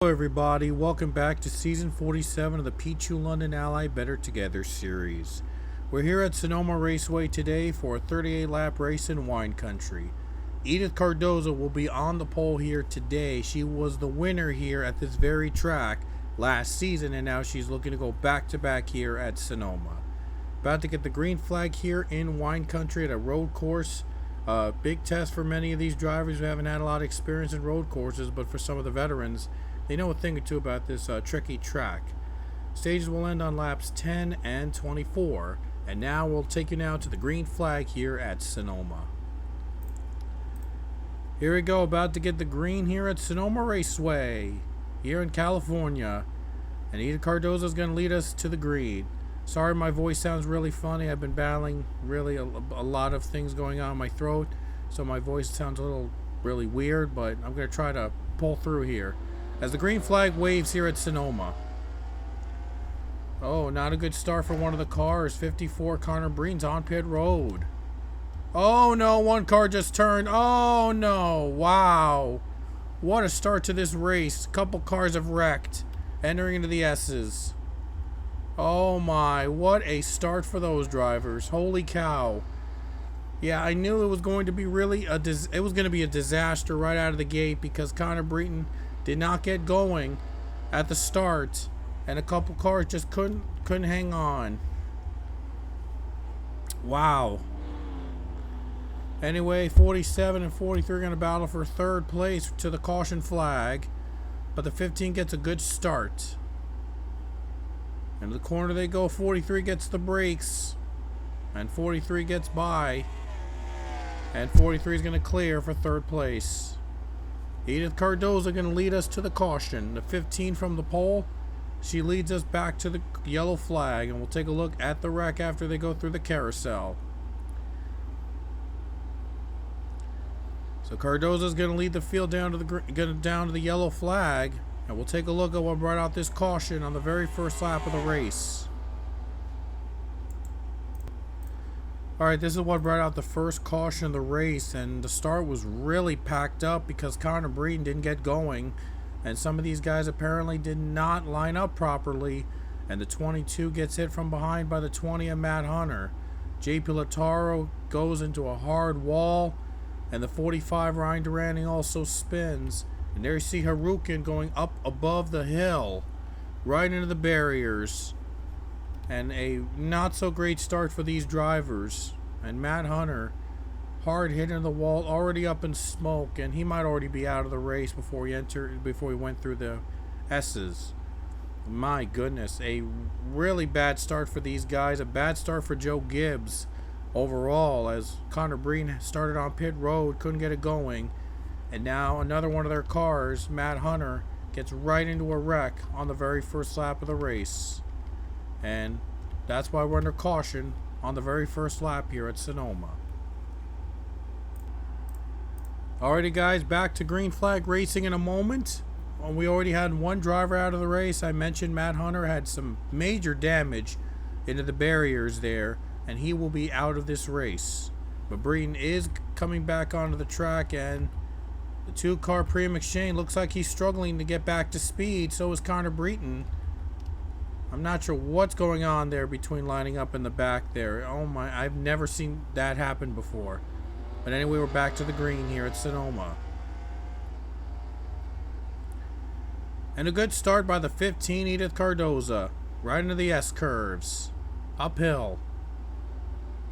Hello everybody, welcome back to season 47 of the P2 London Ally Better Together series. We're here at Sonoma Raceway today for a 38 lap race in wine country. Edith Cardozo will be on the pole here today. She was the winner here at this very track last season, and now she's looking to go back to back here at Sonoma. About to get the green flag here in wine country at a road course. Big test for many of these drivers who haven't had a lot of experience in road courses, but for some of the veterans, they know a thing or two about this tricky track. Stages will end on laps 10 and 24, and now we'll take you now to the green flag here at Sonoma. Here we go, about to get the green here at Sonoma Raceway here in California, and Edith Cardozo is going to lead us to the green. Sorry my voice sounds really funny. I've been battling really a lot of things going on in my throat, so my voice sounds a little really weird, but I'm going to try to pull through here as the green flag waves here at Sonoma. Oh, not a good start for one of the cars. 54 Connor Breen's on pit road. Oh no, one car just turned. Oh no, wow. What a start to this race. A couple cars have wrecked, entering into the S's. Oh my, what a start for those drivers. Holy cow. Yeah, I knew it was going to be really a disaster right out of the gate, because Connor Breen did not get going at the start, and a couple cars just couldn't hang on. Wow. Anyway, 47 and 43 are going to battle for third place to the caution flag, but the 15 gets a good start. Into the corner they go. 43 gets the brakes, and 43 gets by, and 43 is going to clear for third place. Edith Cardozo going to lead us to the caution. The 15 from the pole, she leads us back to the yellow flag, and we'll take a look at the wreck after they go through the carousel. So Cardozo is going to lead the field down to the yellow flag, and we'll take a look at what brought out this caution on the very first lap of the race. Alright, this is what brought out the first caution of the race, and the start was really packed up because Connor Breen didn't get going, and some of these guys apparently did not line up properly, and the 22 gets hit from behind by the 20 of Matt Hunter. JP Lataro goes into a hard wall, and the 45 Ryan Durante also spins, and there you see Harukin going up above the hill right into the barriers. And a not so great start for these drivers. And Matt Hunter, hard hit into the wall, already up in smoke, and he might already be out of the race before he went through the S's. My goodness, a really bad start for these guys. A bad start for Joe Gibbs overall, as Connor Breen started on pit road, couldn't get it going, and now another one of their cars, Matt Hunter, gets right into a wreck on the very first lap of the race. And that's why we're under caution on the very first lap here at Sonoma. Alrighty guys, back to green flag racing in a moment. We already had one driver out of the race. I mentioned Matt Hunter had some major damage into the barriers there, and he will be out of this race. But Breen is coming back onto the track, and the two-car Priya McShane looks like he's struggling to get back to speed. So is Connor Breen. I'm not sure what's going on there between lining up in the back there. Oh my, I've never seen that happen before. But anyway, we're back to the green here at Sonoma. And a good start by the 15 Edith Cardozo. Right into the S-curves. Uphill.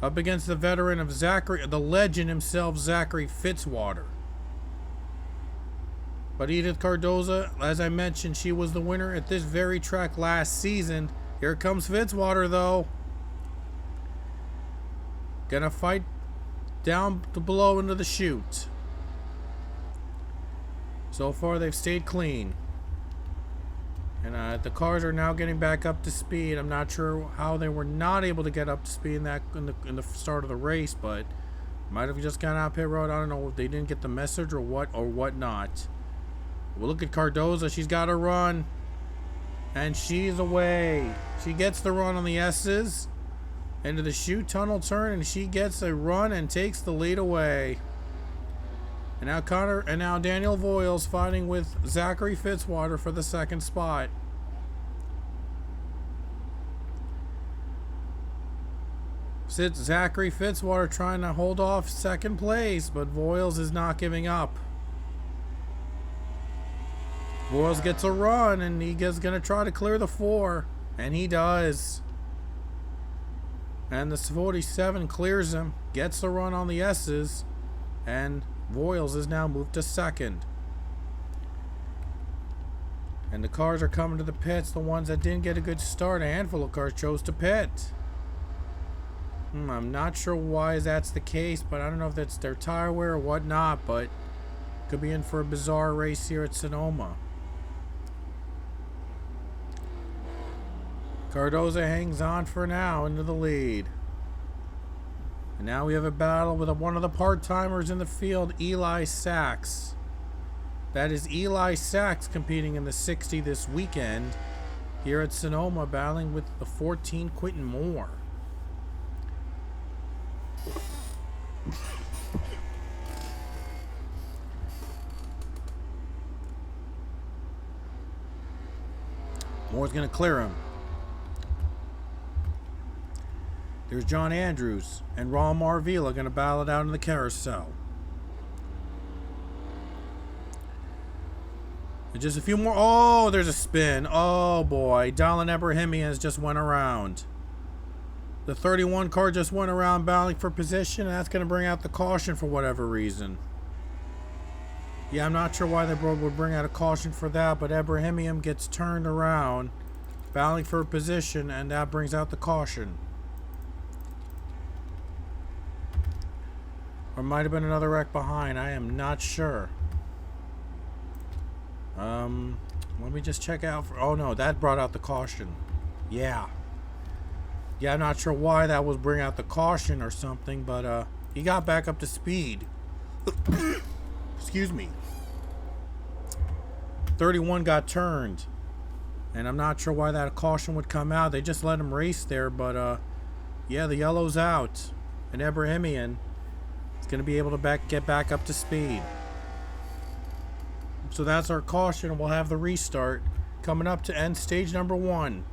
Up against the veteran of Zachary, the legend himself, Zachary Fitzwater. But Edith Cardozo, as I mentioned, she was the winner at this very track last season. Here comes Fitzwater, though. Gonna fight down to below into the chute. So far, they've stayed clean. And the cars are now getting back up to speed. I'm not sure how they were not able to get up to speed in the start of the race, but might have just gone out pit road. I don't know if they didn't get the message or what not. We'll look at Cardozo. She's got a run, and she's away. She gets the run on the S's into the chute tunnel turn, and she gets a run and takes the lead away. And now Daniel Voiles fighting with Zachary Fitzwater for the second spot. Zachary Fitzwater trying to hold off second place, but Voiles is not giving up. Voiles gets a run, and he is going to try to clear the 4, and he does. And the 47 clears him, gets the run on the S's, and Voiles is now moved to second. And the cars are coming to the pits. The ones that didn't get a good start, a handful of cars chose to pit. I'm not sure why that's the case, but I don't know if that's their tire wear or whatnot, but could be in for a bizarre race here at Sonoma. Cardoza hangs on for now into the lead. And now we have a battle with one of the part-timers in the field, Eli Sachs. That is Eli Sachs competing in the 60 this weekend here at Sonoma, battling with the 14 Quentin Moore. Moore's going to clear him. There's John Andrews and Raul Marvila going to battle it out in the carousel. And just a few more. Oh, there's a spin. Oh boy. Dallin Ebrahimi has just went around. The 31 car just went around battling for position, and that's going to bring out the caution for whatever reason. Yeah, I'm not sure why they would bring out a caution for that, but Ebrahimian gets turned around, battling for a position, and that brings out the caution. Or might have been another wreck behind. I am not sure. Let me just check out. Oh no, that brought out the caution. Yeah. Yeah, I'm not sure why that was bring out the caution or something, but he got back up to speed. Excuse me. 31 got turned, and I'm not sure why that caution would come out. They just let him race there, but yeah, the yellow's out, and Ebrahimian is going to be able to get back up to speed. So that's our caution. We'll have the restart coming up to end stage number 1.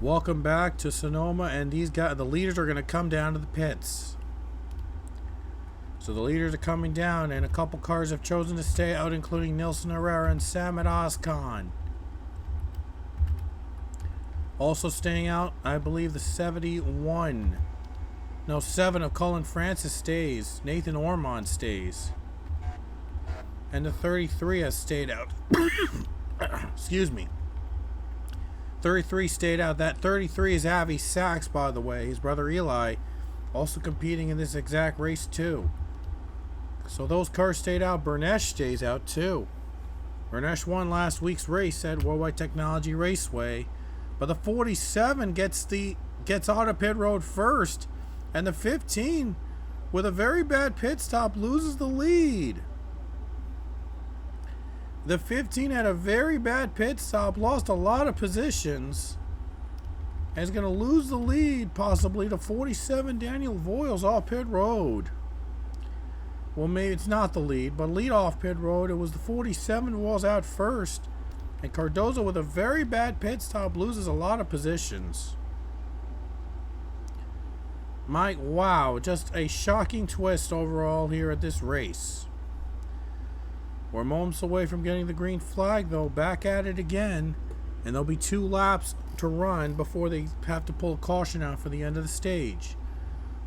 Welcome back to Sonoma, and these guys, the leaders, are going to come down to the pits. So the leaders are coming down, and a couple cars have chosen to stay out, including Nilson Herrera and Samad Ozkan. Also staying out, I believe, the 71. No, 7 of Cullen Francis stays. Nathan Ormond stays. And the 33 has stayed out. Excuse me. 33 stayed out. That 33 is Avi Sachs, by the way. His brother Eli also competing in this exact race too. So those cars stayed out. Bernesh stays out too. Bernesh won last week's race at Worldwide Technology Raceway, but the 47 gets out of pit road first, and the 15 with a very bad pit stop loses the lead. The 15 had a very bad pit stop, lost a lot of positions, and is going to lose the lead possibly to 47 Daniel Voiles off pit road. Well, maybe it's not the lead, but lead off pit road. It was the 47 was out first, and Cardoza with a very bad pit stop loses a lot of positions. Mike, wow, just a shocking twist overall here at this race. We're moments away from getting the green flag, though. Back at it again, and there'll be 2 laps to run before they have to pull a caution out for the end of the stage.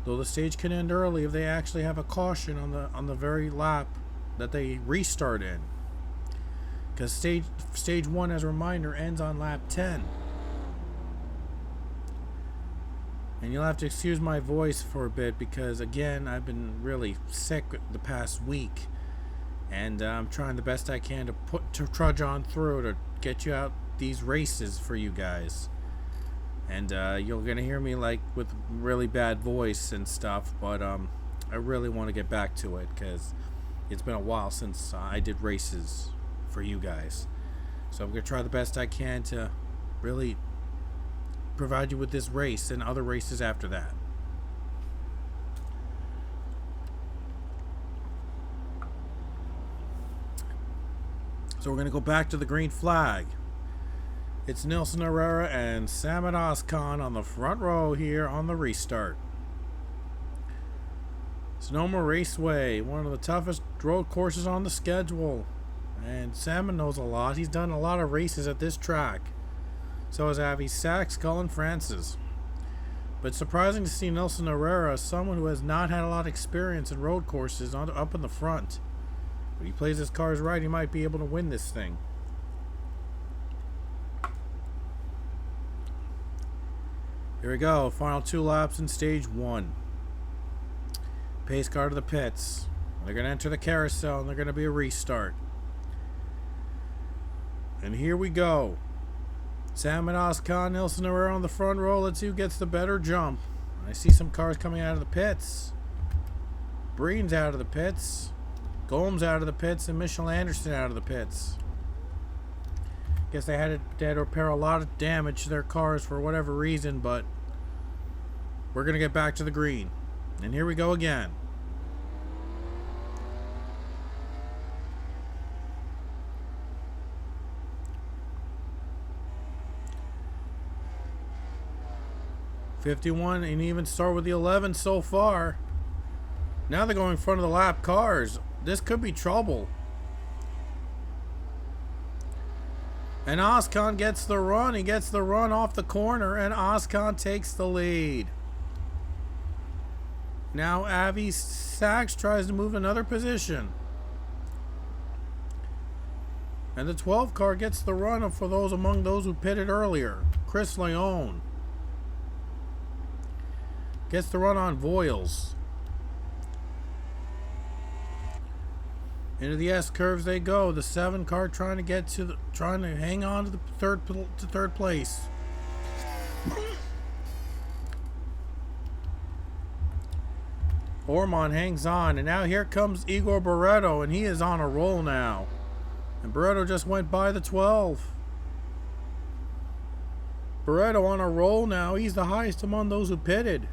Though the stage can end early if they actually have a caution on the very lap that they restart in. Because stage 1, as a reminder, ends on lap 10. And you'll have to excuse my voice for a bit because, again, I've been really sick the past week. And I'm trying the best I can to trudge on through to get you out these races for you guys. And you're gonna hear me like with really bad voice and stuff, but I really want to get back to it because it's been a while since I did races for you guys. So I'm gonna try the best I can to really provide you with this race and other races after that. So we're going to go back to the green flag. It's Nilsson Herrera and Samet Ozkan on the front row here on the restart. Sonoma Raceway, one of the toughest road courses on the schedule. And Samet knows a lot. He's done a lot of races at this track. So has Avi Sachs, Cullen Francis. But it's surprising to see Nilsson Herrera, someone who has not had a lot of experience in road courses, up in the front. But he plays his cars right, he might be able to win this thing. Here we go, final 2 laps in stage 1. Pace car to the pits. They're going to enter the carousel and they're going to be a restart. And here we go. Samet Ozkan, Nilsson Herrera on the front row. Let's see who gets the better jump. I see some cars coming out of the pits. Breen's out of the pits. Gomes out of the pits, and Michelle Anderson out of the pits. Guess they had to repair a lot of damage to their cars for whatever reason, but we're going to get back to the green. And here we go again. '51, and even start with the 11 so far. Now they're going in front of the lap cars. This could be trouble. And Ozkan gets the run. He gets the run off the corner, and Ozkan takes the lead. Now Avi Sachs tries to move another position. And the 12 car gets the run for those among those who pitted earlier. Chris Leone gets the run on Voiles. Into the S curves they go. The 7 car trying to hang on to the third place. Ormond hangs on, and now here comes Igor Barreto, and he is on a roll now. And Barreto just went by the 12. Barreto on a roll now. He's the highest among those who pitted.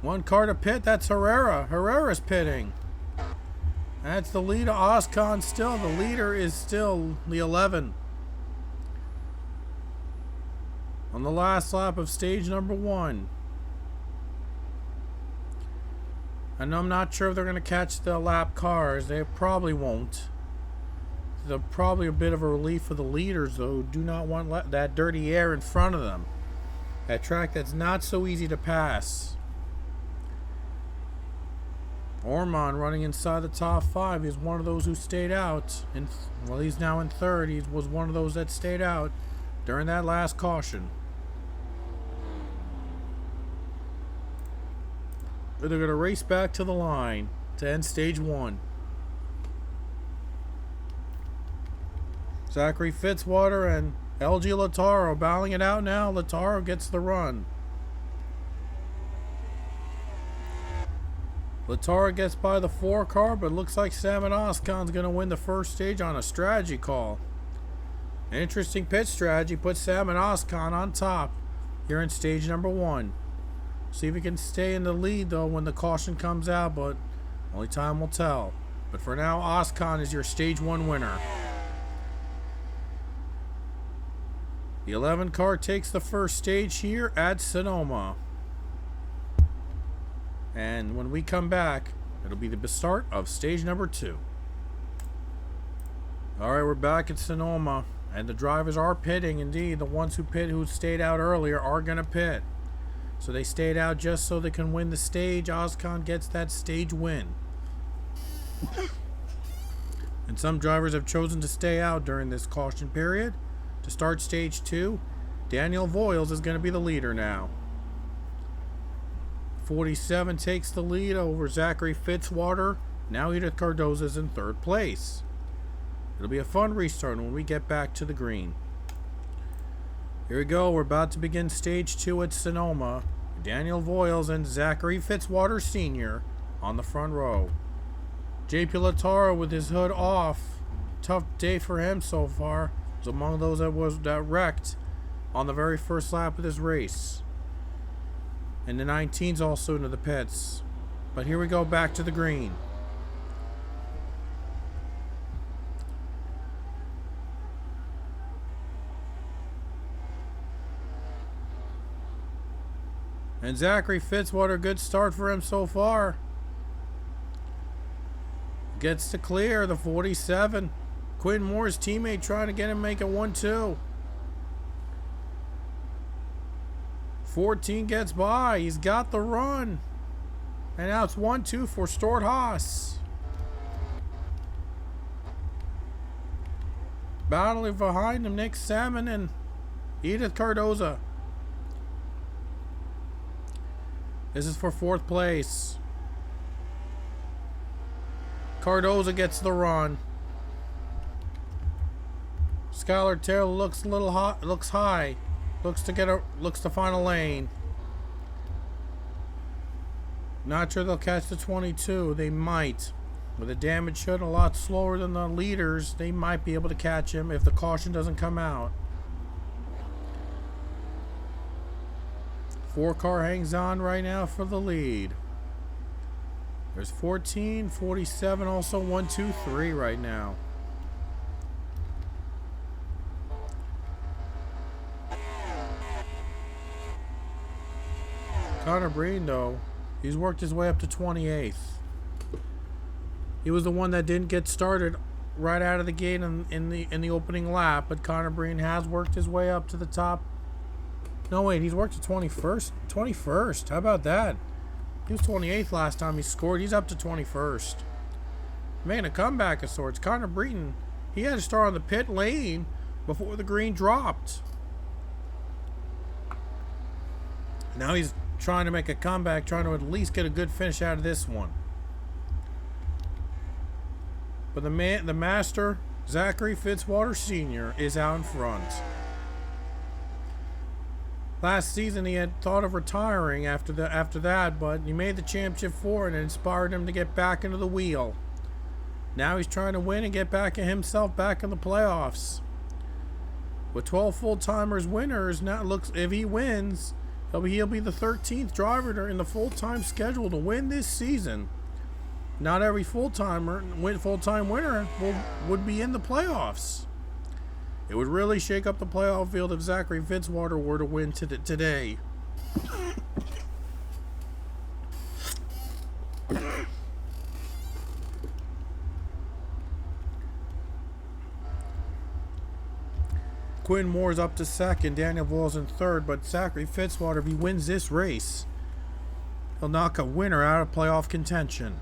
1 car to pit. That's Herrera. Herrera's pitting. That's the leader. Ozkan still. The leader is still the 11. On the last lap of stage number 1. And I'm not sure if they're going to catch the lap cars. They probably won't. They're probably a bit of a relief for the leaders, though, who do not want that dirty air in front of them. That track that's not so easy to pass. Ormond running inside the top 5. He's one of those who stayed out. Well, he's now in 3rd. He was one of those that stayed out during that last caution. They're going to race back to the line to end stage 1. Zachary Fitzwater and LG Lataro battling it out now. Lataro gets the run. Lataro gets by the 4 car, but looks like Samet Ozkan's going to win the first stage on a strategy call. An interesting pit strategy puts Samet Ozkan on top here in stage number 1. See if he can stay in the lead, though, when the caution comes out, but only time will tell. But for now, Ozkan is your stage 1 winner. The 11 car takes the first stage here at Sonoma. And when we come back, it'll be the start of stage number 2. Alright, we're back at Sonoma. And the drivers are pitting, indeed. The ones who stayed out earlier are going to pit. So they stayed out just so they can win the stage. Ozkan gets that stage win. And some drivers have chosen to stay out during this caution period. To start stage 2, Daniel Voiles is going to be the leader now. 47 takes the lead over Zachary Fitzwater. Now Edith Cardoza's in 3rd place. It'll be a fun restart when we get back to the green. Here we go. We're about to begin stage 2 at Sonoma. Daniel Voiles and Zachary Fitzwater Sr. on the front row. JP Lataro with his hood off. Tough day for him so far. Was among those that wrecked on the very first lap of this race. And the 19's also into the pits. But here we go back to the green. And Zachary Fitzwater, good start for him so far. Gets to clear the 47. Quinn Moore's teammate trying to get him make a 1-2. 14 gets by. He's got the run. And now it's 1-2 for Stuart Haas. Battling behind him, Nick Salmon and Edith Cardoza. This is for 4th place. Cardoza gets the run. Skylar Taylor looks a little hot, looks high. Looks to find a lane. Not sure they'll catch the 22. They might. With a damaged hood a lot slower than the leaders, they might be able to catch him if the caution doesn't come out. 4-car hangs on right now for the lead. There's 14, 47, also 1, 2, 3 right now. Connor Breen, though, he's worked his way up to 28th. He was the one that didn't get started right out of the gate in the opening lap, but Connor Breen has worked his way up to the top. No, wait, he's worked to 21st. 21st. How about that? He was 28th last time he scored. He's up to 21st. Making a comeback of sorts. Connor Breton, he had to start on the pit lane before the green dropped. Now he's trying to make a comeback, trying to at least get a good finish out of this one. But the master, Zachary Fitzwater Sr., is out in front. Last season he had thought of retiring after that, but he made the championship 4 and it inspired him to get back into the wheel. Now he's trying to win and get himself back in the playoffs. With 12 full-timers winners, now looks if he wins, he'll be the 13th driver in the full-time schedule to win this season. Not every full-time winner would be in the playoffs. It would really shake up the playoff field if Zachary Fitzwater were to win today. Quinn Moore's up to 2nd, Daniel Voyles in 3rd, but Zachary Fitzwater, if he wins this race, he'll knock a winner out of playoff contention.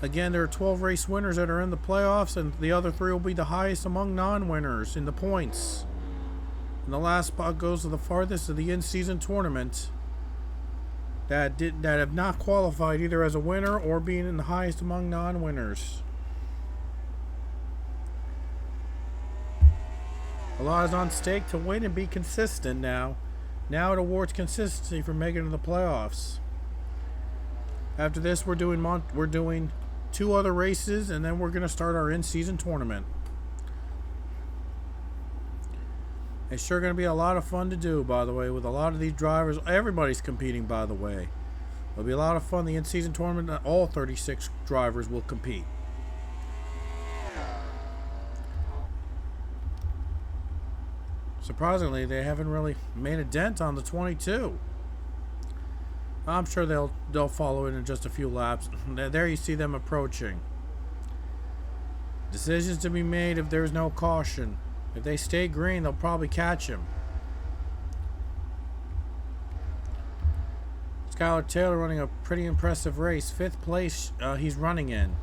Again, there are 12 race winners that are in the playoffs, and the other 3 will be the highest among non-winners in the points. And the last spot goes to the farthest of the in-season tournament that have not qualified either as a winner or being in the highest among non-winners. A lot is on stake to win and be consistent now. Now it awards consistency for making it to the playoffs. After this, we're doing 2 other races, and then we're going to start our in-season tournament. It's sure going to be a lot of fun to do, by the way, with a lot of these drivers. Everybody's competing, by the way. It'll be a lot of fun. The in-season tournament, all 36 drivers will compete. Surprisingly, they haven't really made a dent on the 22. I'm sure they'll follow it in just a few laps. There you see them approaching. Decisions to be made if there's no caution. If they stay green, they'll probably catch him. Skylar Taylor running a pretty impressive race. 5th place he's running in.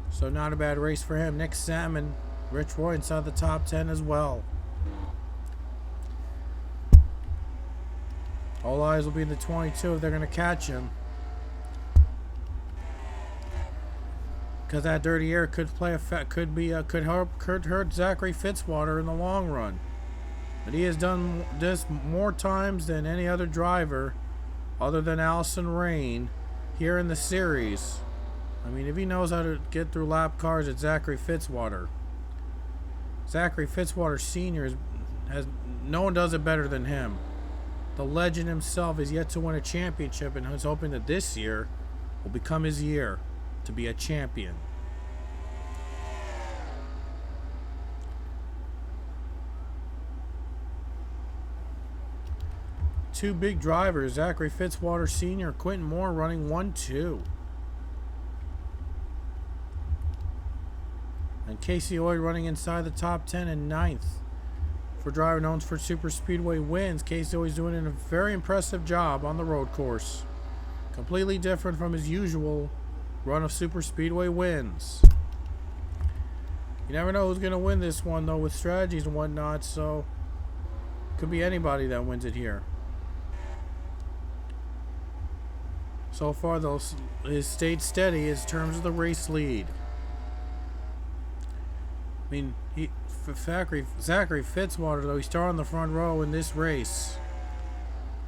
So not a bad race for him. Nick Salmon, Rich Roy inside the top 10 as well. All eyes will be in the 22 if they're going to catch him. Because that dirty air could hurt Zachary Fitzwater in the long run. But he has done this more times than any other driver other than Allison Rain here in the series. I mean, if he knows how to get through lap cars, it's Zachary Fitzwater. Zachary Fitzwater Sr. no one does it better than him. The legend himself is yet to win a championship and is hoping that this year will become his year to be a champion. two big drivers, Zachary Fitzwater Sr., Quentin Moore running 1-2. And Casey Oyd running inside the top 10 in 9th. For driver known for super speedway wins, Casey Oyd's doing a very impressive job on the road course. Completely different from his usual run of super speedway wins. You never know who's going to win this one, though, with strategies and whatnot, so could be anybody that wins it here. So far, though, he's stayed steady in terms of the race lead. I mean, Zachary Fitzwater, though, he started on the front row in this race.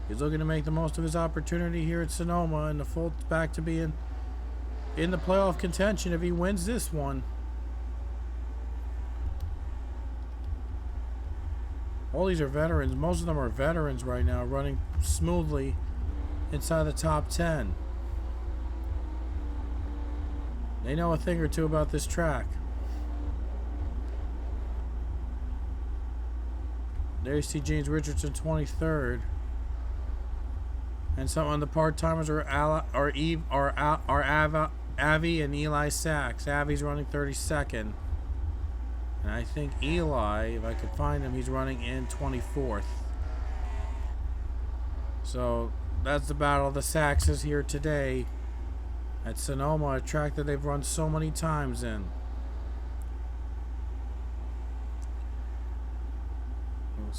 He's looking to make the most of his opportunity here at Sonoma and the full back to being in the playoff contention if he wins this one. All these are veterans. Most of them are veterans right now, running smoothly inside the top 10. They know a thing or two about this track. There you see James Richardson 23rd. And some of the part-timers are Avi and Eli Sachs. Avi's running 32nd. And I think Eli, if I could find him, he's running in 24th. So that's the battle of the Saxes here today at Sonoma, a track that they've run so many times in.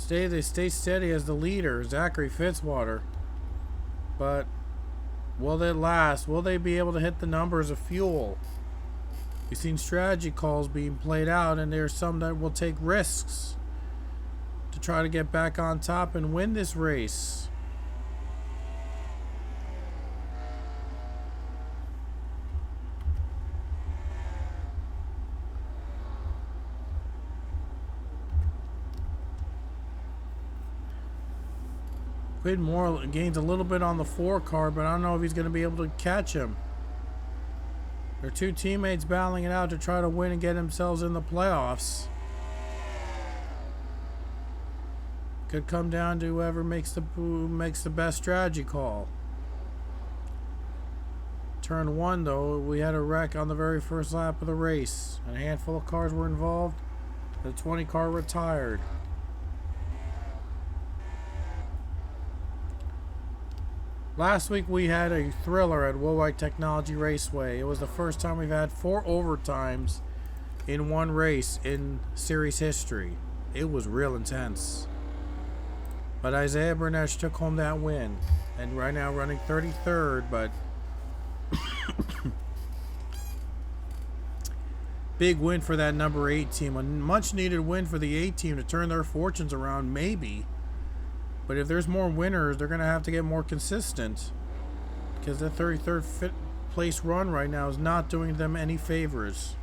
They stay steady as the leader, Zachary Fitzwater. But will they last? Will they be able to hit the numbers of fuel? We've seen strategy calls being played out, and there's some that will take risks to try to get back on top and win this race. Quentin Moore gains a little bit on the 4 car, but I don't know if he's going to be able to catch him. There are two teammates battling it out to try to win and get themselves in the playoffs. Could come down to whoever makes the best strategy call. Turn 1, though, we had a wreck on the very first lap of the race. A handful of cars were involved. The 20 car retired. Last week we had a thriller at Worldwide Technology Raceway. It was the first time we've had 4 overtimes in one race in series history. It was real intense. But Isaiah Bernesh took home that win. And right now running 33rd, but big win for that number 8 team. A much needed win for the 8 team to turn their fortunes around, maybe. But if there's more winners, they're going to have to get more consistent. Because the 33rd place run right now is not doing them any favors.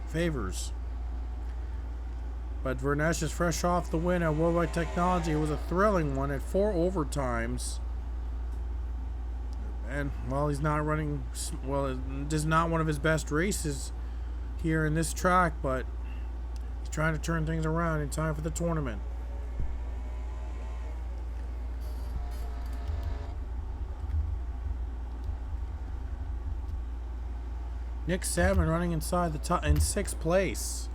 But Vernesh is fresh off the win at Worldwide Technology. It was a thrilling one at 4 overtimes. And, well, he's not running... Well, this is not one of his best races here in this track, but he's trying to turn things around in time for the tournament. Nick Salmon running inside the top in 6th place.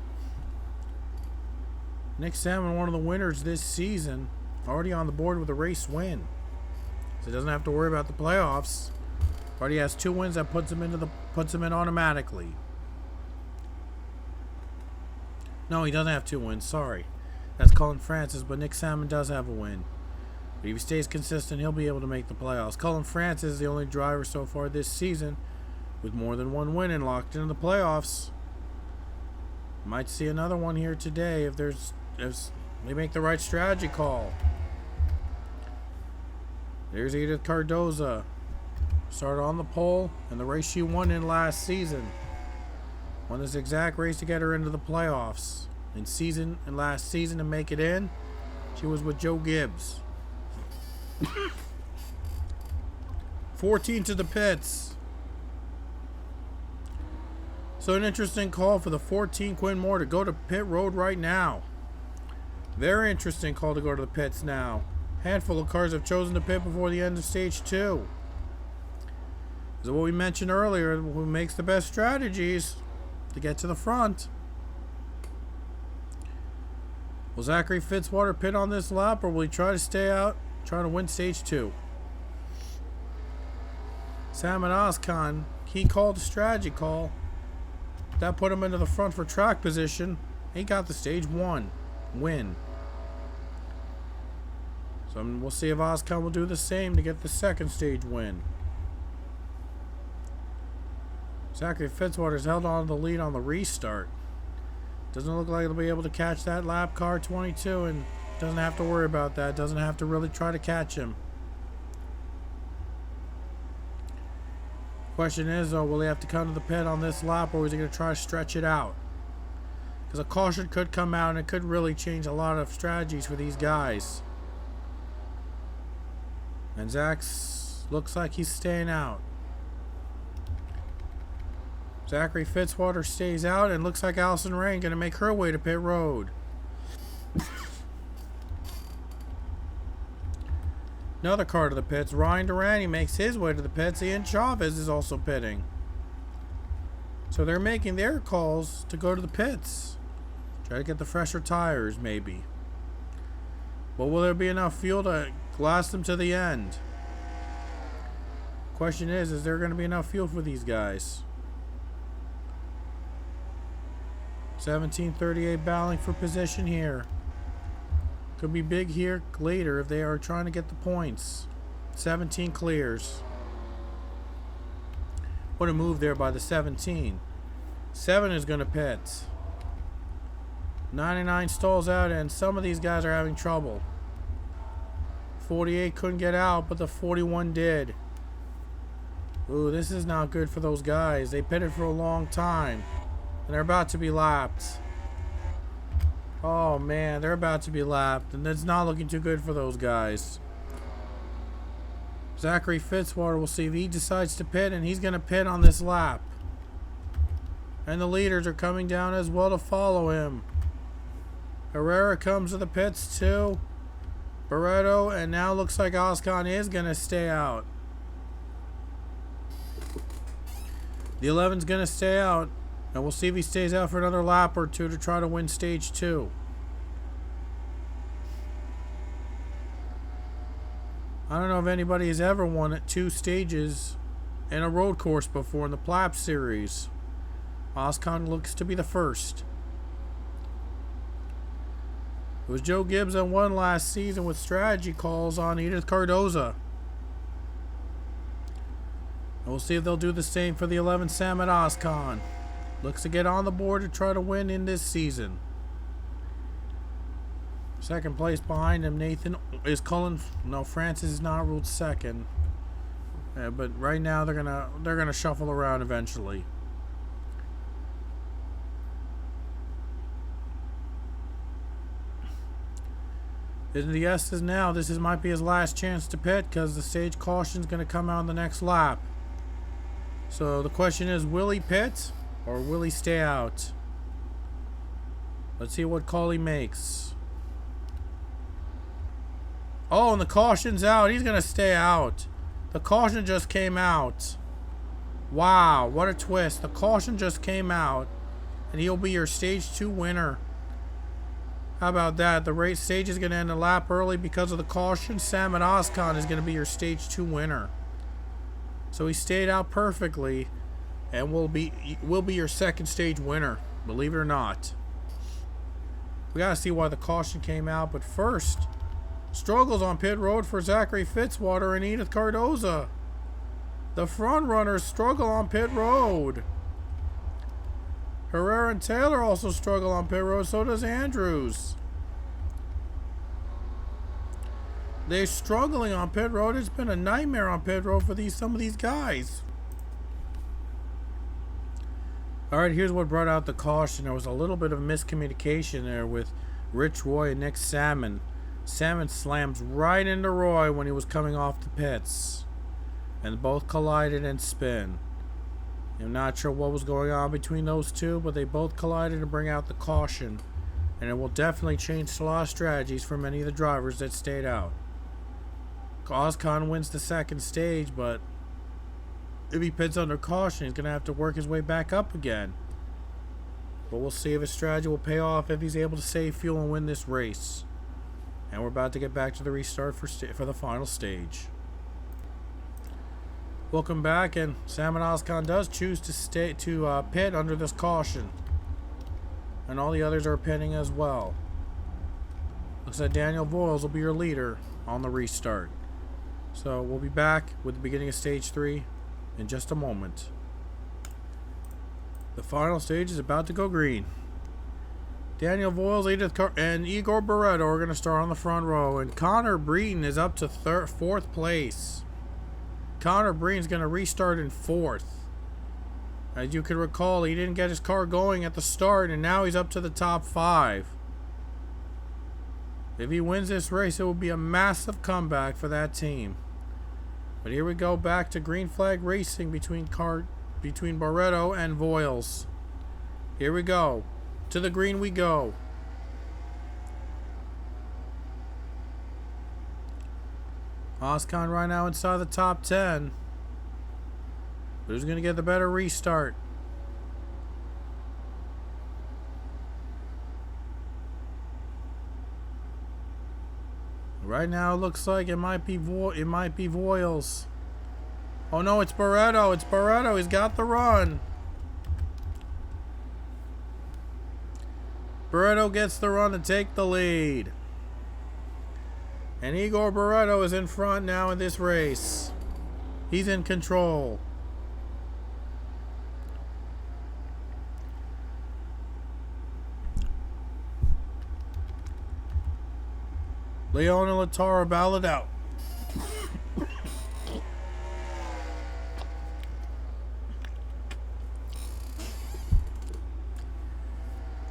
Nick Salmon, one of the winners this season, already on the board with a race win. So he doesn't have to worry about the playoffs. Already has 2 wins that puts him in automatically. No, he doesn't have 2 wins, sorry. That's Cullen Francis, but Nick Salmon does have a win. But if he stays consistent, he'll be able to make the playoffs. Cullen Francis is the only driver so far this season with more than 1 win and locked into the playoffs. Might see another one here today if they make the right strategy call. There's Edith Cardoza. Started on the pole, and the race she won in last season. Won this exact race to get her into the playoffs. In last season to make it in, she was with Joe Gibbs. 14 to the pits. So an interesting call for the 14 Quinn Moore to go to pit road right now. Very interesting call to go to the pits now. Handful of cars have chosen to pit before the end of stage 2. This is what we mentioned earlier. Who makes the best strategies to get to the front? Will Zachary Fitzwater pit on this lap, or will he try to stay out, try to win stage 2? Salman Ozkan, he called a strategy call. That put him into the front for track position. He got the stage 1 win. So we'll see if Ozkan will do the same to get the second stage win. Zachary Fitzwater's held on to the lead on the restart. Doesn't look like he'll be able to catch that lap car 22, and doesn't have to worry about that. Doesn't have to really try to catch him. Question is, though, will he have to come to the pit on this lap, or is he going to try to stretch it out? Because a caution could come out, and it could really change a lot of strategies for these guys. And Zach's looks like he's staying out. Zachary Fitzwater stays out, and looks like Allison Rain going to make her way to pit road. Another car to the pits. Ryan Durante makes his way to the pits. Ian Chavez is also pitting. So they're making their calls to go to the pits. Try to get the fresher tires, maybe. But will there be enough fuel to last them to the end? Question is there going to be enough fuel for these guys? 1738 battling for position here. Could be big here later if they are trying to get the points. 17 clears. What a move there by the 17. 7 is going to pit. 99 stalls out, and some of these guys are having trouble. 48 couldn't get out, but the 41 did. Ooh, this is not good for those guys. They pitted for a long time, and they're about to be lapped. Oh man, they're about to be lapped, and it's not looking too good for those guys. Zachary Fitzwater, will see if he decides to pit, and he's going to pit on this lap. And the leaders are coming down as well to follow him. Herrera comes to the pits too. Barreto, and now looks like Ozkan is going to stay out. The 11's going to stay out. And we'll see if he stays out for another lap or two to try to win stage 2. I don't know if anybody has ever won at 2 stages in a road course before in the PLABT series. Ozkan looks to be the first. It was Joe Gibbs that won last season with strategy calls on Edith Cardoza. And we'll see if they'll do the same for the 11 Salman Ozkan. Looks to get on the board to try to win in this season. Second place behind him, Nathan is Cullen. No, Francis is not ruled second. But right now they're gonna shuffle around eventually. In the S's now, might be his last chance to pit because the stage caution is going to come out on the next lap. So the question is, will he pit? Or will he stay out? Let's see what call he makes. Oh, and the caution's out. He's going to stay out. The caution just came out. Wow, what a twist. The caution just came out. And he'll be your stage 2 winner. How about that? The race stage is going to end a lap early because of the caution. Salman Ozkan is going to be your stage 2 winner. So he stayed out perfectly. And will be your second stage winner, believe it or not. We gotta see why the caution came out, but first, struggles on pit road for Zachary Fitzwater and Edith Cardoza. The front runners struggle on pit road. Herrera and Taylor also struggle on pit road, so does Andrews. They're struggling on pit road. It's been a nightmare on pit road for some of these guys. Alright, here's what brought out the caution. There was a little bit of miscommunication there with Rich Roy and Nick Salmon. Salmon slams right into Roy when he was coming off the pits. And both collided and spin. I'm not sure what was going on between those two, but they both collided to bring out the caution. And it will definitely change a lot of strategies for many of the drivers that stayed out. Oscon wins the second stage, but if he pits under caution, he's going to have to work his way back up again. But we'll see if his strategy will pay off if he's able to save fuel and win this race. And we're about to get back to the restart for the final stage. Welcome back, and Sam and Oscon does choose to pit under this caution. And all the others are pitting as well. Looks like Daniel Voiles will be your leader on the restart. So we'll be back with the beginning of stage 3 in just a moment. The final stage is about to go green. Daniel Voiles, Edith and Igor Barreto are going to start on the front row, and Connor Breton is up to 4th place. Connor Breton's going to restart in 4th. As you can recall, he didn't get his car going at the start, and now he's up to the top 5. If he wins this race, it will be a massive comeback for that team. But here we go, back to green flag racing between Barreto and Voiles. Here we go. To the green we go. Oscon right now inside the top 10. But who's going to get the better restart? Right now it looks like it might be Voiles. Oh no, it's Barreto. It's Barreto. He's got the run. Barreto gets the run to take the lead. And Igor Barreto is in front now in this race. He's in control. Leon and Latara battle it out.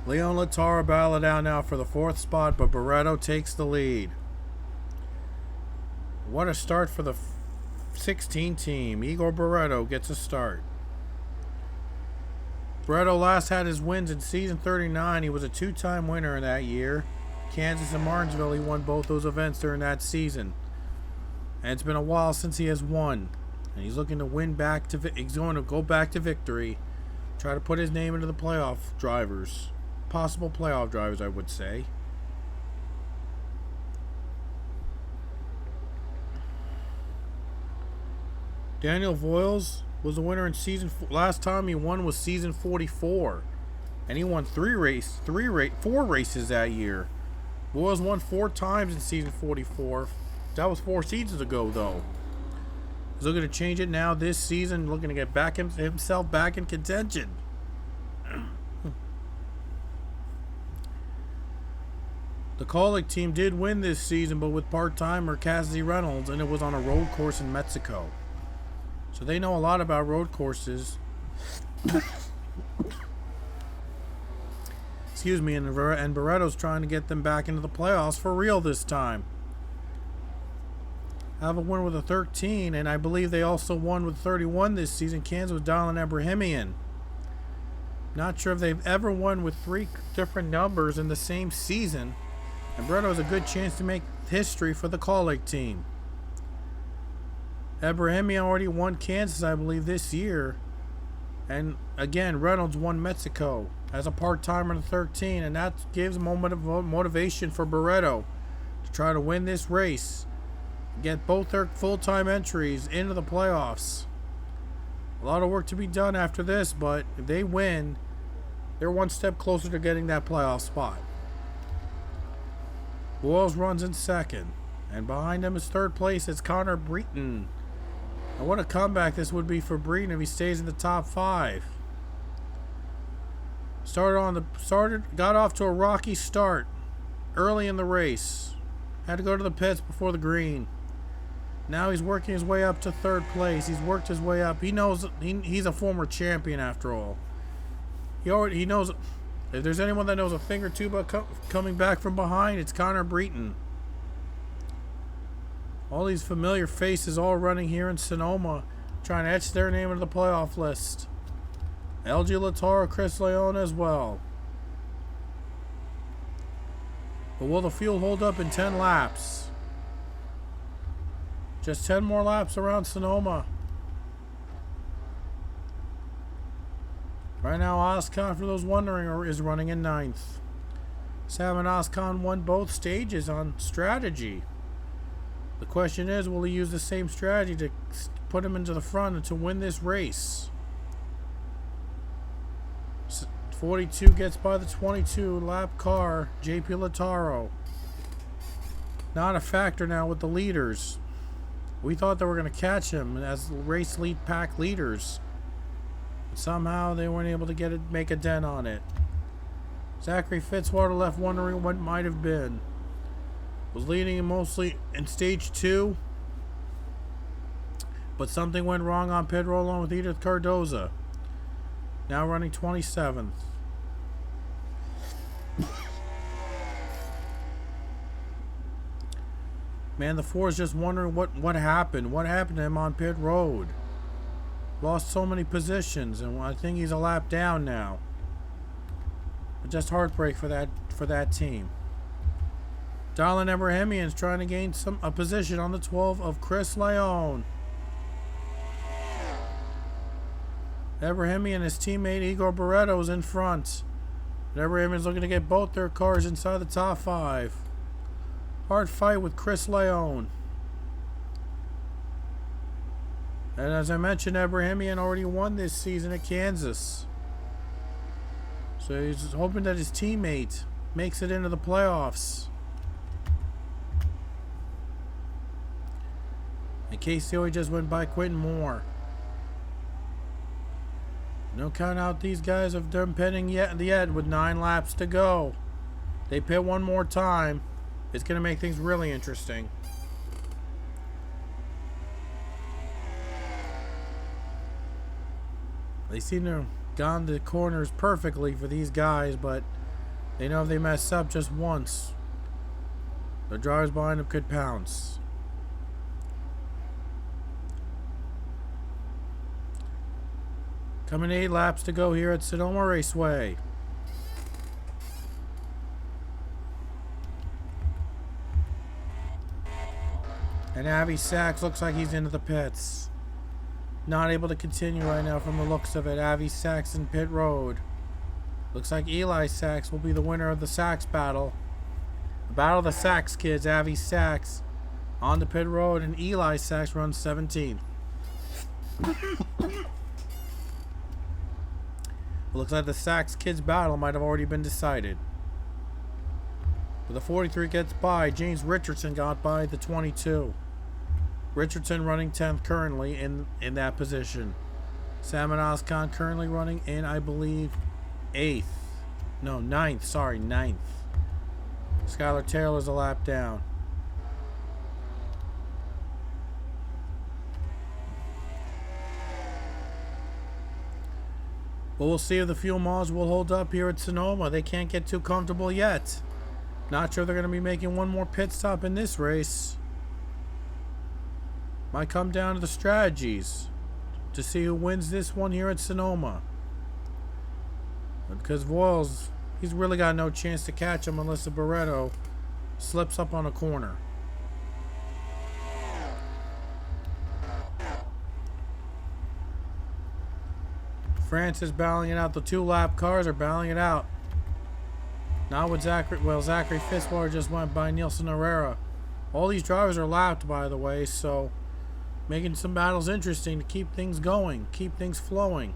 Leon Latara battle it out now for the 4th spot, but Barreto takes the lead. What a start for the 16 team. Igor Barreto gets a start. Barreto last had his wins in season 39. He was a 2-time winner in that year. Kansas and Martinsville, he won both those events during that season. And it's been a while since he has won. And he's looking to win back to he's going to go back to victory. Try to put his name into the playoff drivers. Possible playoff drivers, I would say. Daniel Voiles was the winner in last time he won was season 44. And he won 4 races that year. Voiles won 4 times in season 44. That was 4 seasons ago, though. He's looking to change it now this season, looking to get himself back in contention. The Kaulig team did win this season, but with part-timer Cassidy Reynolds, and it was on a road course in Mexico. So they know a lot about road courses. Excuse me, and Barreto's trying to get them back into the playoffs for real this time. I have a win with a 13, and I believe they also won with 31 this season. Kansas with Dylan Abrahamian. Not sure if they've ever won with 3 different numbers in the same season. And Barreto has a good chance to make history for the Kaulig team. Abrahamian already won Kansas, I believe, this year. And again, Reynolds won Mexico as a part-timer in the 13, and that gives a moment of motivation for Barreto to try to win this race, get both their full-time entries into the playoffs. A lot of work to be done after this, but if they win, they're one step closer to getting that playoff spot. Voiles runs in 2nd, and behind him is 3rd place. It's Connor Breton. And what a comeback this would be for Breton if he stays in the top 5. Got off to a rocky start early in the race. Had to go to the pits before the green. Now he's working his way up to 3rd place. He's worked his way up. He knows he's a former champion after all. He knows if there's anyone that knows a thing or two about coming back from behind, it's Connor Breton. All these familiar faces all running here in Sonoma, trying to etch their name into the playoff list. LG Latara, Chris Leone as well. But will the field hold up in 10 laps? Just 10 more laps around Sonoma. Right now, Oscon, for those wondering, is running in 9th. Sam and Oscon won both stages on strategy. The question is, will he use the same strategy to put him into the front and to win this race? 42 gets by the 22 lap car, JP Lataro. Not a factor now with the leaders. We thought they were going to catch him as race lead pack leaders. But somehow they weren't able to make a dent on it. Zachary Fitzwater left wondering what might have been. Was leading mostly in stage 2. But something went wrong on pit road along with Edith Cardoza. Now running 27th. Man, the 4 is just wondering what happened. What happened to him on pit road? Lost so many positions, and I think he's a lap down now. But just heartbreak for that team. Darlin Ebrahimian's trying to gain a position on the 12 of Chris Leone. Ebrahimian and his teammate Igor Barreto is in front. Ebrahimian's looking to get both their cars inside the top 5. Hard fight with Chris Leone. And as I mentioned, Ebrahimian already won this season at Kansas. So he's hoping that his teammate makes it into the playoffs. And KCO just went by Quentin Moore. No count out these guys of them pitting yet with 9 laps to go. They pit one more time. It's going to make things really interesting. They seem to have gone the corners perfectly for these guys, but they know if they mess up just once, the drivers behind them could pounce. Coming 8 laps to go here at Sonoma Raceway. And Avi Sachs looks like he's into the pits. Not able to continue right now from the looks of it. Avi Sachs in pit road. Looks like Eli Sachs will be the winner of the Sachs battle. The battle of the Sachs kids. Avi Sachs on the pit road, and Eli Sachs runs 17th. Looks like the Sachs kids battle might have already been decided. But the 43 gets by. James Richardson got by the 22. Richardson running 10th currently in that position. Salmon Oscon currently running in, I believe, 8th. No, 9th. Sorry, 9th. Skylar Taylor's a lap down. But we'll see if the fuel mileage will hold up here at Sonoma. They can't get too comfortable yet. Not sure they're going to be making one more pit stop in this race. Might come down to the strategies to see who wins this one here at Sonoma. Because Voiles, he's really got no chance to catch him unless the Barreto slips up on a corner. France is battling it out. The 2 lap cars are battling it out. Not with Zachary. Well, Zachary Fitzwater just went by Nielsen Herrera. All these drivers are lapped, by the way, so making some battles interesting to keep things going, keep things flowing.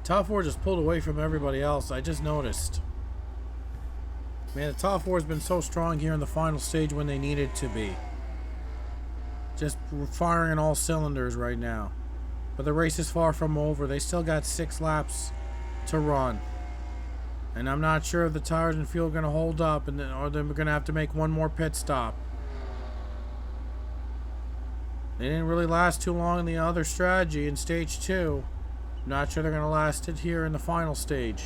Top 4 just pulled away from everybody else. I just noticed. Man, the top 4 has been so strong here in the final stage when they needed to be. Just firing on all cylinders right now. But the race is far from over. They still got 6 laps to run. And I'm not sure if the tires and fuel are going to hold up, or they're going to have to make one more pit stop. They didn't really last too long in the other strategy in stage 2. Not sure they're going to last it here in the final stage.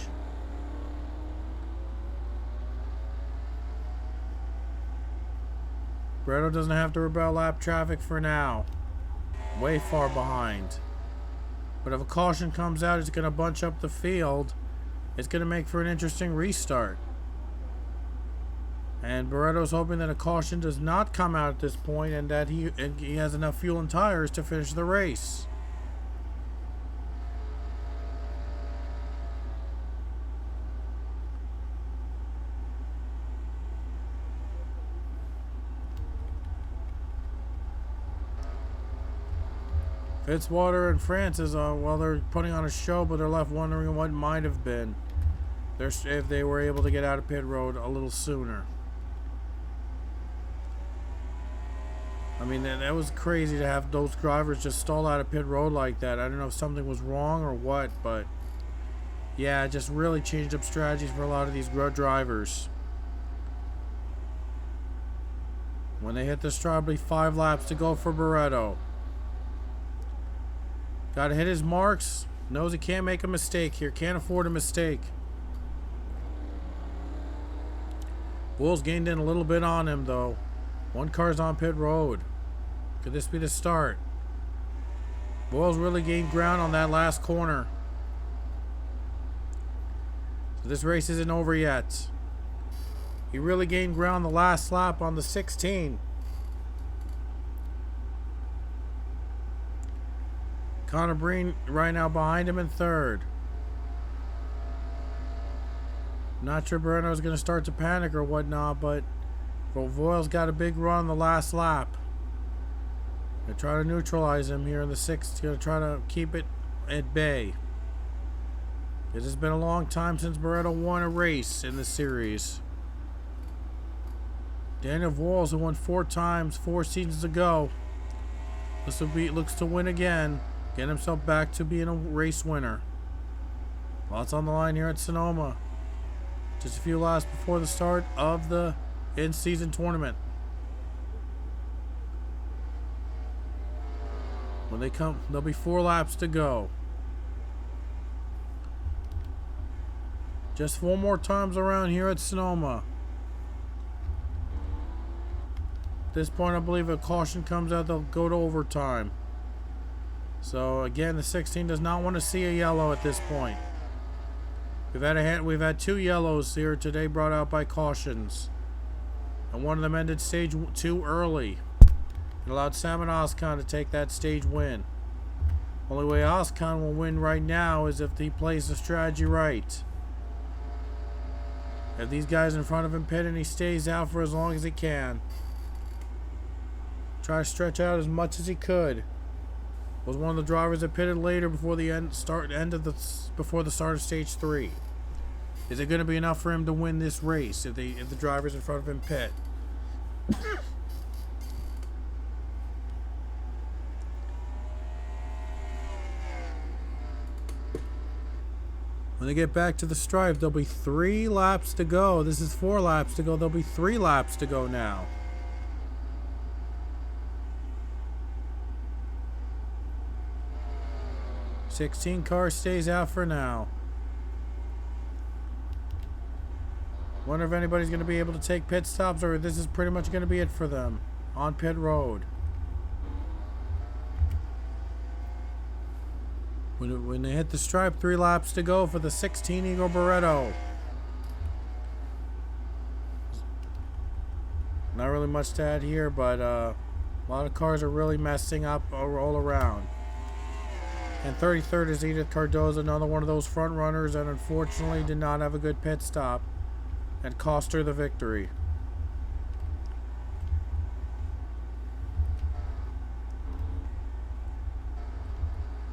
Barreto doesn't have to rebel lap traffic for now. Way far behind. But if a caution comes out, it's going to bunch up the field. It's going to make for an interesting restart. And Barretto's hoping that a caution does not come out at this point and that he has enough fuel and tires to finish the race. Fitzwater and Francis, well, they're putting on a show, but they're left wondering what might have been if they were able to get out of pit road a little sooner. I mean, that was crazy to have those drivers just stall out of pit road like that. I don't know if something was wrong or what, but yeah, it just really changed up strategies for a lot of these drivers. When they hit the stride, it'll be 5 laps to go for Barretto. Got to hit his marks. Knows he can't make a mistake here. Can't afford a mistake. Bulls gained in a little bit on him, though. One car's on pit road. Could this be the start? Boyles really gained ground on that last corner. So this race isn't over yet. He really gained ground the last lap on the 16. Connor Breen right now behind him in third. Not sure Barretto's going to start to panic or whatnot, but Voiles got a big run on the last lap. They try to neutralize him here in the sixth. Going to try to keep it at bay. It has been a long time since Barretto won a race in the series. Daniel Voiles, who won 4 times 4 seasons ago, looks to win again. Get himself back to being a race winner. Lots on the line here at Sonoma. Just a few laps before the start of the in-season tournament. When they come, there'll be 4 laps to go. Just 4 more times around here at Sonoma. At this point, I believe a caution comes out, they'll go to overtime. So again, the 16 does not want to see a yellow at this point. We've had 2 yellows here today brought out by cautions. And one of them ended stage 2 early. It allowed Sam and Oskan to take that stage win. Only way Oskan will win right now is if he plays the strategy right. If these guys in front of him pit and he stays out for as long as he can. Try to stretch out as much as he could. Was one of the drivers that pitted later before the start of stage 3. Is it going to be enough for him to win this race if the drivers in front of him pit? When they get back to the stripe, there'll be 3 laps to go. This is 4 laps to go. There'll be 3 laps to go now. '16 car stays out for now. Wonder if anybody's going to be able to take pit stops, or this is pretty much going to be it for them on pit road. When they hit the stripe, 3 laps to go for the 16 Eagle Barretto. Not really much to add here, but a lot of cars are really messing up all around. And 33rd is Edith Cardoza, another one of those front runners that unfortunately did not have a good pit stop and cost her the victory.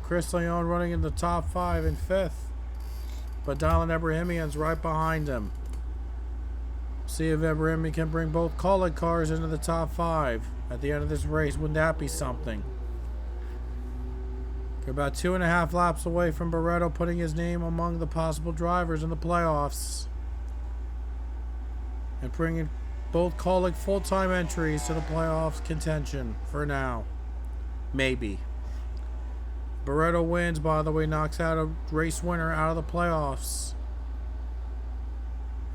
Chris Leon running in the top 5 in 5th, but Dylan Ebrahimian's right behind him. See if Ebrahimi can bring both Kaulig cars into the top 5 at the end of this race. Wouldn't that be something? They're about 2.5 laps away from Barretto putting his name among the possible drivers in the playoffs. And bringing both Kaulig full-time entries to the playoffs contention for now. Maybe. Barretto wins, by the way, knocks out a race winner out of the playoffs.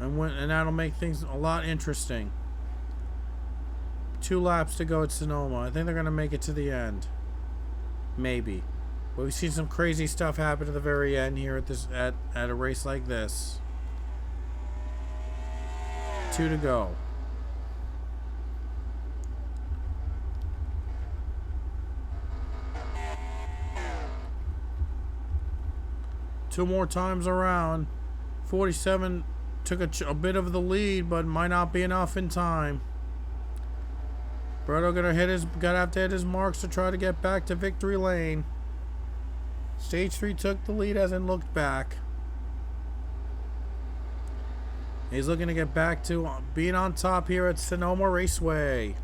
And that'll make things a lot interesting. 2 laps to go at Sonoma. I think they're going to make it to the end. Maybe. But we've seen some crazy stuff happen at the very end here at a race like this. 2 to go. Two more times around. 47 took a bit of the lead, but might not be enough in time. Barretto gonna have to hit his marks to try to get back to victory lane. Stage 3 took the lead, hasn't looked back. He's looking to get back to being on top here at Sonoma Raceway.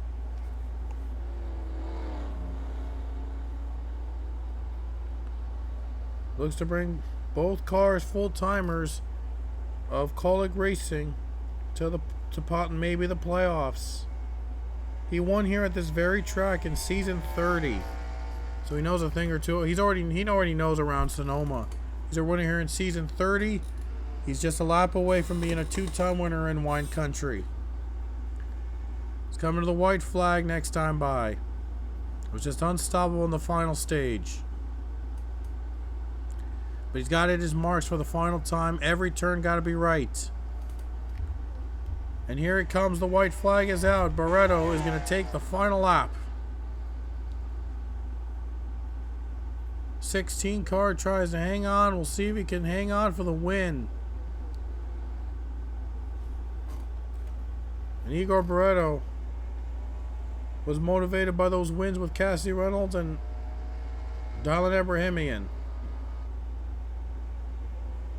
Looks to bring both cars full timers of Kaulig Racing to maybe the playoffs. He won here at this very track in season 30, so he knows a thing or two. He already knows around Sonoma. He's a winner here in season 30. He's just a lap away from being a 2-time winner in wine country. He's coming to the white flag next time by. It was just unstoppable in the final stage. But he's got to hit his marks for the final time. Every turn got to be right. And here it comes. The white flag is out. Barretto is going to take the final lap. 16 car tries to hang on. We'll see if he can hang on for the win. And Igor Barretto was motivated by those wins with Cassie Reynolds and Dylan Abrahamian.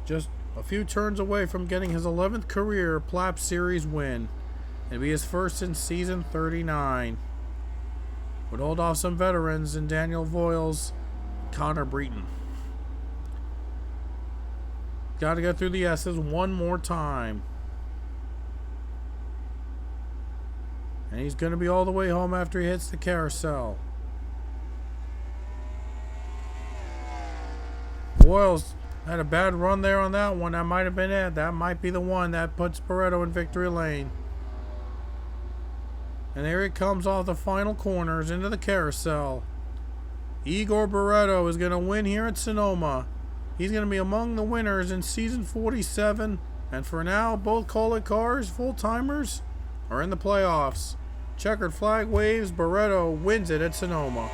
Just a few turns away from getting his 11th career PLABT Series win. It'd be his first in season 39. Would hold off some veterans in Daniel Voiles, Connor Breton. Got to get through the S's one more time. And he's going to be all the way home after he hits the carousel. Voiles had a bad run there on that one. That might have been it. That might be the one that puts Barretto in victory lane. And there it comes off the final corners into the carousel. Igor Barretto is going to win here at Sonoma. He's going to be among the winners in season 47. And for now, both Kaulig cars, full-timers, are in the playoffs. Checkered flag waves. Barretto wins it at Sonoma.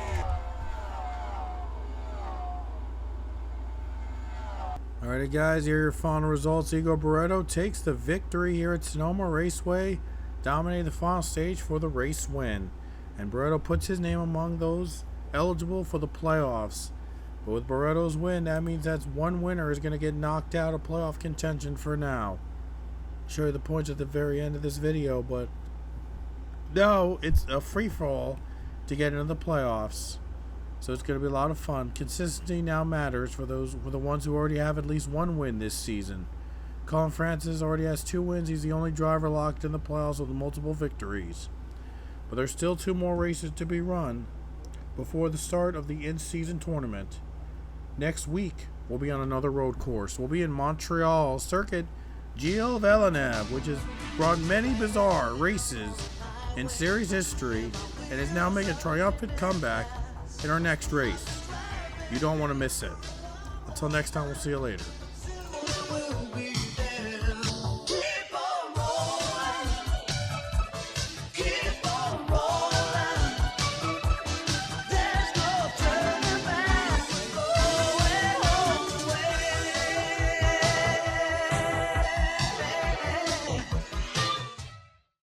Alrighty guys, here are your final results. Igor Barretto takes the victory here at Sonoma Raceway, dominating the final stage for the race win. And Barretto puts his name among those eligible for the playoffs. But with Barretto's win, that means that one winner is going to get knocked out of playoff contention for now. I'll show you the points at the very end of this video, but no, it's a free-for-all to get into the playoffs. So it's going to be a lot of fun. Consistency now matters for the ones who already have at least one win this season. Colin Francis already has 2 wins. He's the only driver locked in the playoffs with multiple victories. But there's still 2 more races to be run before the start of the in-season tournament. Next week, we'll be on another road course. We'll be in Montreal Circuit Gilles Villeneuve, which has brought many bizarre races in series history and is now making a triumphant comeback in our next race. You don't want to miss it. Until next time, we'll see you later.